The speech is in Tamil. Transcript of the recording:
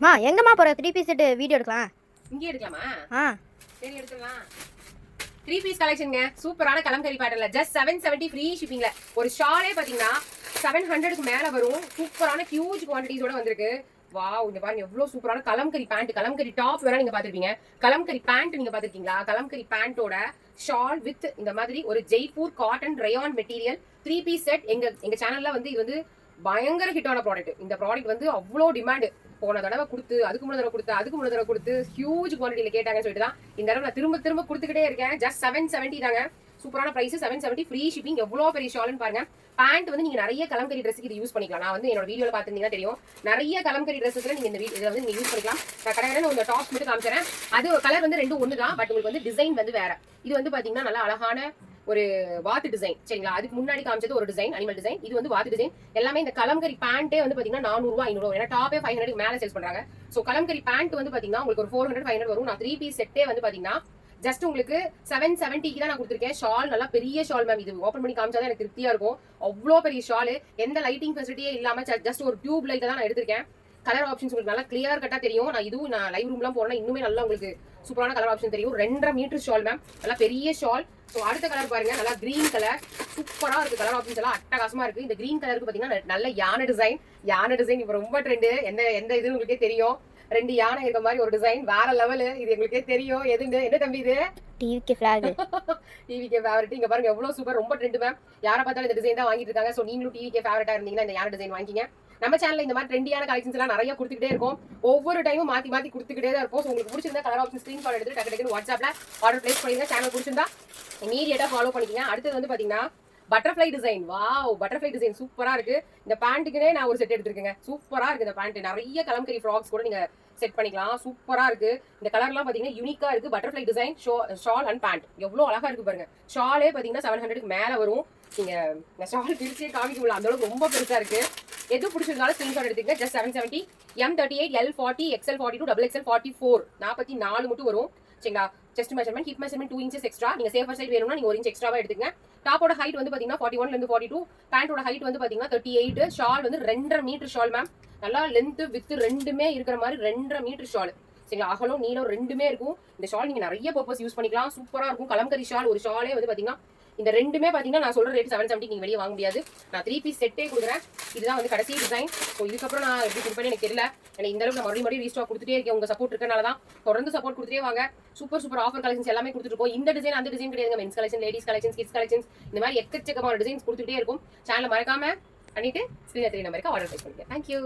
மா எங்கம்மா போற 3 பீஸ் செட் வீடியோ எடுக்கலாம்? இங்கே எடுக்கலாமா? சரி எடுத்துடலாம். 3 பீஸ் கலெக்ஷனுங்க. சூப்பரான கலம்கரி பேட்டர்ன்ல ஜஸ்ட் 770 ஃப்ரீ ஷிப்பிங்ல. ஒரு ஷாலே பாத்தீங்கன்னா 700க்கு மேல வரும். சூப்பரான ஹியூஜ் குவாண்டிட்டிஸோட வந்திருக்கு. வாவ், இங்க பாருங்க எவ்வளவு சூப்பரான கலம்கரி பேண்ட், கலம்கரி டாப் வேணா நீங்க பாத்துருப்பீங்க. கலம்கரி பேண்ட் நீங்க பாத்துருக்கீங்களா? கலம்கரி பேண்டோட ஷால் வித் இந்த மாதிரி ஒரு Jaipur cotton rayon material 3 piece set. எங்க சேனல்ல வந்து இது வந்து பயங்கர ஹிட்டான ப்ராடக்ட். இந்த ப்ராடக்ட் வந்து அவ்வளோ டிமாண்ட். போன தடவை கொடுத்து அதுக்கு முன்ன தடவை கொடுத்து ஹியூஜ் குவான்டிட்டியில கேட்டாங்கன்னு சொல்லிட்டு தான் இந்த தடவை நான் திரும்ப கொடுத்துக்கிட்டே இருக்கேன். ஜஸ்ட் 770 தாங்க. சூப்பரான பிரைஸ் 770 ஃப்ரீ ஷிப்பிங். எவ்வளோ பெரிய ஷால்னு பாருங்க. பேண்ட் வந்து நீங்க நிறைய கலம்கரி ட்ரெஸ்க்கு இது யூஸ் பண்ணிக்கலாம். நான் வந்து என்னோட வீடியோல பாத்துருந்தீங்கன்னா தெரியும். நிறைய கலம்கரி ட்ரெஸ்ஸஸ்ல நீங்க இந்த இதை வந்து நீங்க யூஸ் பண்ணிக்கலாம். நான் கடையில ஒரு டாப் மட்டும் காமிச்சறேன். அது கலர் வந்து ரெண்டும் ஒன்று தான். பட் உங்களுக்கு வந்து டிசைன் வந்து வேற. இது வந்து பாத்தீங்கன்னா நல்லா அழகான ஒரு வாத்து டிசைன். சரிங்களா? அதுக்கு முன்னாடி காமிச்சது ஒரு டிசைன், அனிமல் டிசைன். இது வந்து வாத்து டிசைன். எல்லாமே இந்த கலம்கரி பேண்டே வந்து பாத்தீங்கன்னா 400 500. ஏன்னா டாப்பே 500 மேல சேல்ஸ் பண்றாங்க. சோ கலம்கரி பேண்ட் வந்து பாத்தீங்கன்னா உங்களுக்கு ஒரு 400 500 வரும். நான் 3 பீஸ் செட்டே வந்து பாத்தீங்கன்னா ஜஸ்ட் உங்களுக்கு 770க்கு தான் நான் கொடுத்துருக்கேன். ஷால் நல்லா பெரிய ஷால் மேம். இது ஓப்பன் பண்ணி காமிச்சாதான் எனக்கு திருப்தியா இருக்கும். அவ்வளோ பெரிய ஷால். எந்த லைட்டிங் ஃபெசிலிட்டியே இல்லாம ஜஸ்ட் ஒரு டியூப் லைட் தான் நான் எடுத்திருக்கேன். கலர் ஆப்ஷன்ஸ் உங்களுக்கு நல்லா கிளியர் கட்டா தெரியும். நான் லைவ் ரூம்லாம் போறேன்னா இன்னுமே நல்லா உங்களுக்கு சூப்பரான கலர் ஆப்ஷன் தெரியும். 2.5 மீட்டர் ஷால் மேம். நல்லா பெரிய ஷால். ஸோ அடுத்த கலர் பாருங்க, நல்லா கிரீன் கலர். சூப்பரா இருக்கு. கலர் ஆப்ஷன்ஸ் எல்லாம் அட்டகாசமா இருக்கு. இந்த கிரீன் கலருக்கு பாத்தீங்கன்னா நல்ல யானை டிசைன் இப்ப ரொம்ப ட்ரெண்டு. எந்த இது உங்களுக்கே தெரியும். 2 யானை இருக்க மாதிரி ஒரு டிசைன் வேற லெவலு. இது எங்களுக்கே தெரியும். என்ன தம்பி இது? TVK flag. TVK favourite. இங்க பாருங்க எவ்வளவு சூப்பர், ரொம்ப ட்ரெண்ட் மேம். யாரை பார்த்தாலும் இந்த டிசைன் தான் வாங்கிட்டு இருக்காங்க. ஸோ நீங்களும் டிவிகே ஃபேவரட்டா இருந்தீங்கன்னா இந்த யானை டிசைன் வாங்கிங்க. நம்ம சேனல்ல இந்த மாதிரி ட்ரெண்டியான கலெக்ஷன்ஸ் எல்லாம் நிறைய கொடுத்துக்கிட்டே இருக்கும். ஒவ்வொரு டைமும் மாத்தி கொடுத்துக்கிட்டே தான் இருக்கும். உங்களுக்கு பிடிச்சிருந்தா கலர் ஆப்ஷன் ஸ்கிரீன்ஷாட் எடுத்து டக்கு வாட்ஸ்அப்ல ஆர்டர் பிளேஸ் பண்ணிருங்க. சேனல் பிடிச்சிருந்தா இமீடியட்டா ஃபாலோ பண்ணிக்கங்க. அடுத்தது வந்து பாத்தீங்கன்னா butterfly design. Wow, butterfly design சூப்பரா இருக்கு. இந்த பேண்ட்டுக்குனே நான் ஒரு செட் எடுத்திருக்கேன். சூப்பரா இருக்கு இந்த பேண்ட். நிறைய கலம்கரி ஃப்ராக்ஸ் கூட நீங்க செட் பண்ணிக்கலாம். சூப்பரா இருக்கு. இந்த கலர்லாம் பாத்தீங்கன்னா யூனிக்கா இருக்கு. Butterfly design shawl and pant எவ்வளவு அழகா இருக்கு பாருங்க. ஷாலே பாத்தீங்கன்னா 700க்கு மேல வரும். நீங்க இந்த ஷால் பிரிச்சே காமிக்க முடியல, அந்த அளவுக்கு ரொம்ப பெருசா இருக்கு. எது பிடிச்சிருந்தாலும் ஸ்கிரீன்ஷாட் எடுத்துக்கங்க. Just 770. M38 L40 XL42 XXL 44 44 மட்டும் வரும். சரிங்களா? Chest measurement, hip measurement 2 inches extra. நீங்க சேஃபர் சைடு வேணும்னா நீங்க 1 inch எக்ஸ்ட்ராவா எடுத்துங்க. டாப்போட ஹைட் வந்து பாத்தீங்கன்னா 41 ல இருந்து 42. பேண்டோட ஹைட் வந்து பாத்தீங்கன்னா 38. ஷால் வந்து 2.5 மீட்டர் ஷால் மேம். நல்லா லென்த் வித் ரெண்டுமே இருக்கிற மாதிரி 2.5 மீட்டர் ஷால். சரிங்களா? அகலம் நீளம் ரெண்டுமே இருக்கும். இந்த ஷால் நீங்க நிறைய பர்பஸ் யூஸ் பண்ணிக்கலாம். சூப்பரா இருக்கும். கலம்கரி ஷால் ஒரு ஷாலே வந்து பாத்தீங்கன்னா இந்த ரெண்டுமே பாத்தீங்கன்னா நான் சொல்ற ரேட் 770 நீங்க வெளியே வாங்க முடியாது. நான் 3 பீஸ் செட்டே கொடுக்குறேன். இதுதான் வந்து கடைசி டிசைன். ஸோ இதுக்கப்புறம் நான் எப்படி கொடுப்பேன்னு எனக்கு தெரியல. எனக்கு இந்த அளவுக்கு நான் மறுபடியும் ரீஸ்டாக் கொடுத்துட்டே இருக்கேன். உங்க சப்போர்ட் இருக்கனால தான் தொடர்ந்து சப்போர்ட் கொடுத்துட்டே வாங்க. சூப்பர் ஆஃபர் கலெக்ஷன்ஸ் எல்லாமே கொடுத்துருக்கோம். இந்த டிசைன் அந்த டிசைன் கிடையாது. Men's collection, ladies collection, kids collections, இந்த மாதிரி எக்கச்சக்கமான டிசைன்ஸ் கொடுத்துட்டே இருக்கும். சேனலை மறக்காம பண்ணிட்டு ஸ்கிரீன்ல தெரிய நம்பருக்கு ஆர்டர் பிளேஸ் பண்ணிக்கேன். தேங்க்யூ.